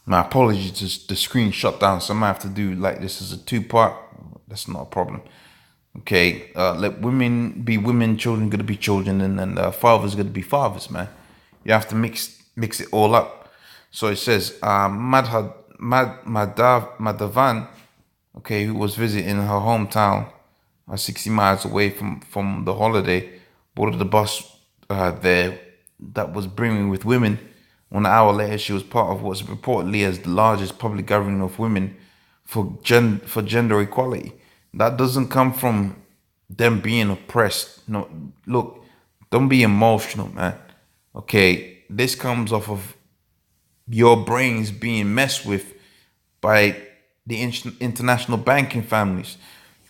My apologies, just the screen shut down, so I might have to do like this as a two-part. That's not a problem. Okay, let women be women, children gonna be children, and then fathers gonna be fathers, man. You have to mix it all up. So it says, Madhavan, okay, who was visiting her hometown, 60 miles away from the holiday, boarded the bus there that was brimming with women. 1 hour later, she was part of what's reportedly as the largest public gathering of women for gender equality. That doesn't come from them being oppressed. No, look, don't be emotional, man. Okay, this comes off of your brains being messed with by the international banking families.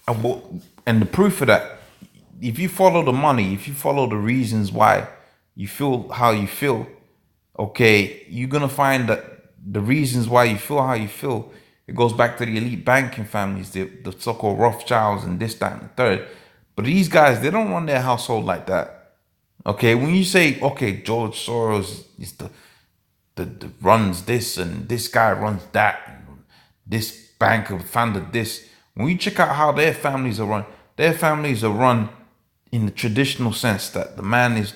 And the proof of that, if you follow the money, if you follow the reasons why you feel how you feel, okay, you're gonna find that the reasons why you feel how you feel, it goes back to the elite banking families, the so-called Rothschilds and this, that, and the third. But these guys, they don't run their household like that. Okay, when you say, okay, George Soros is the runs this and this guy runs that, and this banker founded this. When you check out how their families are run in the traditional sense that the man is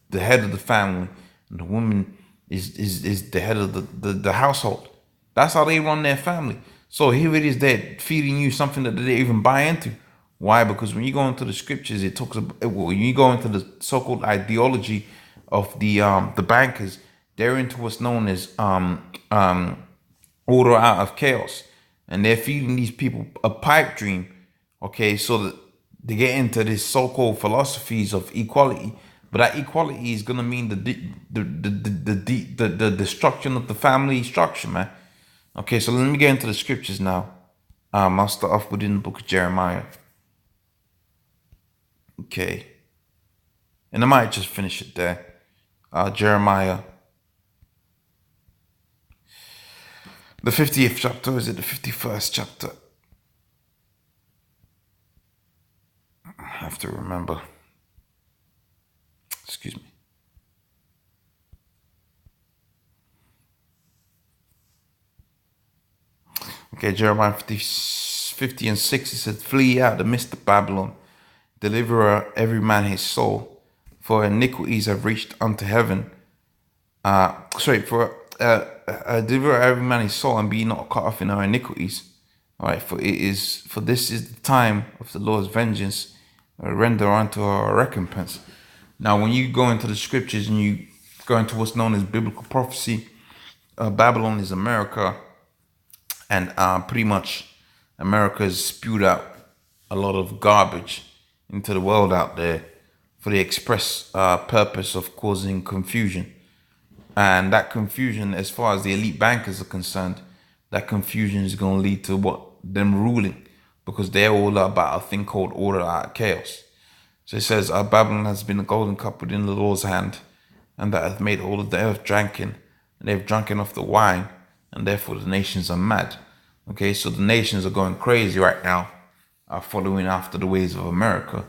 the head of the family and the woman is the head of the household. That's how they run their family. So here it is, they're feeding you something that they didn't even buy into. Why? Because when you go into the scriptures, it talks about, when you go into the so-called ideology of the bankers, they're into what's known as order out of chaos, and they're feeding these people a pipe dream. Okay, so that they get into this so-called philosophies of equality, but that equality is gonna mean the destruction of the family structure, man. Okay, so let me get into the scriptures now. I'll start off within the book of Jeremiah. Okay, and I might just finish it there. Jeremiah, the 50th chapter, is it the 51st chapter? I have to remember. Excuse me. Okay, Jeremiah 50 and 6, it said, flee out the midst of Babylon, deliver every man his soul, for iniquities have reached unto heaven. Deliver every man his soul, and be not cut off in our iniquities. All right, for this is the time of the Lord's vengeance, render unto our recompense. Now, when you go into the scriptures and you go into what's known as biblical prophecy, Babylon is America, and pretty much America has spewed out a lot of garbage into the world out there for the express purpose of causing confusion. And that confusion, as far as the elite bankers are concerned, that confusion is going to lead to them ruling, because they're all about a thing called order out of chaos. So it says, Babylon has been a golden cup within the Lord's hand, and that hath made all of the earth drunken, and they have drunken off the wine, and therefore the nations are mad. Okay, so the nations are going crazy right now, following after the ways of America.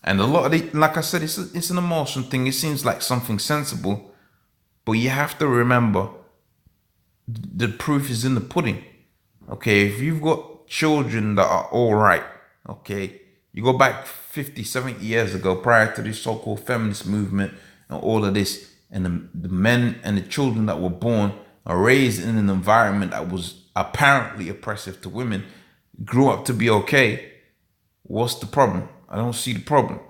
And a lot of like I said, it's an emotion thing. It seems like something sensible, but you have to remember the proof is in the pudding. Okay, if you've got children that are all right, okay, you go back 50, 70 years ago, prior to this so-called feminist movement and all of this, and the men and the children that were born are raised in an environment that was apparently oppressive to women, grew up to be okay. What's the problem? I don't see the problem.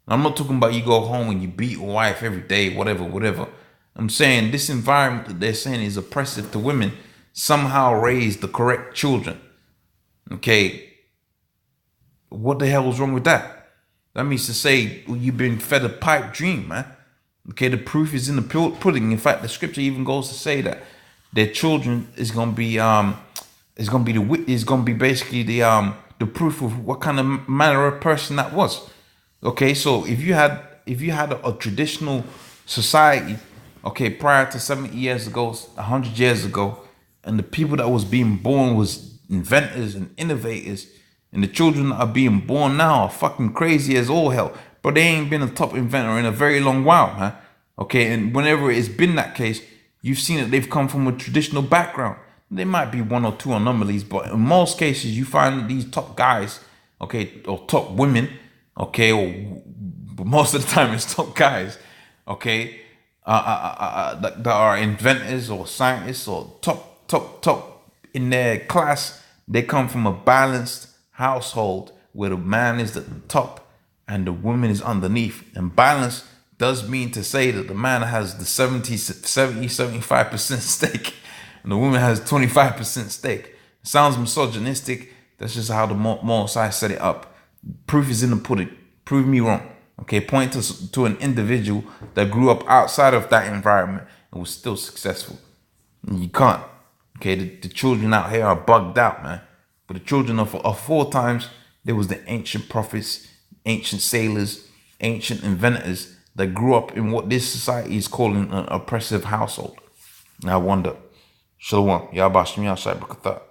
I'm not talking about you go home and you beat your wife every day, whatever. I'm saying this environment that they're saying is oppressive to women somehow raised the correct children. Okay, what the hell was wrong with that? That means to say, well, you've been fed a pipe dream, man. Okay, the proof is in the pudding. In fact, the scripture even goes to say that their children is gonna be basically the proof of what kind of manner of person that was. Okay, so if you had a traditional society, okay, prior to 70 years ago, 100 years ago, and the people that was being born was inventors and innovators, and the children that are being born now are fucking crazy as all hell, but they ain't been a top inventor in a very long while, man. Okay, and whenever it's been that case, you've seen that they've come from a traditional background. There might be one or two anomalies, but in most cases, you find these top guys, okay, or top women, okay, but most of the time it's top guys, okay, that are inventors or scientists or top in their class. They come from a balanced household where the man is at the top and the woman is underneath. And balance does mean to say that the man has the 75% stake and the woman has 25% stake. It sounds misogynistic. That's just how the Most High set it up. Proof is in the pudding. Prove me wrong. Okay, point to an individual that grew up outside of that environment and was still successful. And you can't. Okay, the children out here are bugged out, man. But the children of four times, there was the ancient prophets, ancient sailors, ancient inventors that grew up in what this society is calling an oppressive household. And I wonder, Shalom, Yabashim Yashai Brakatah.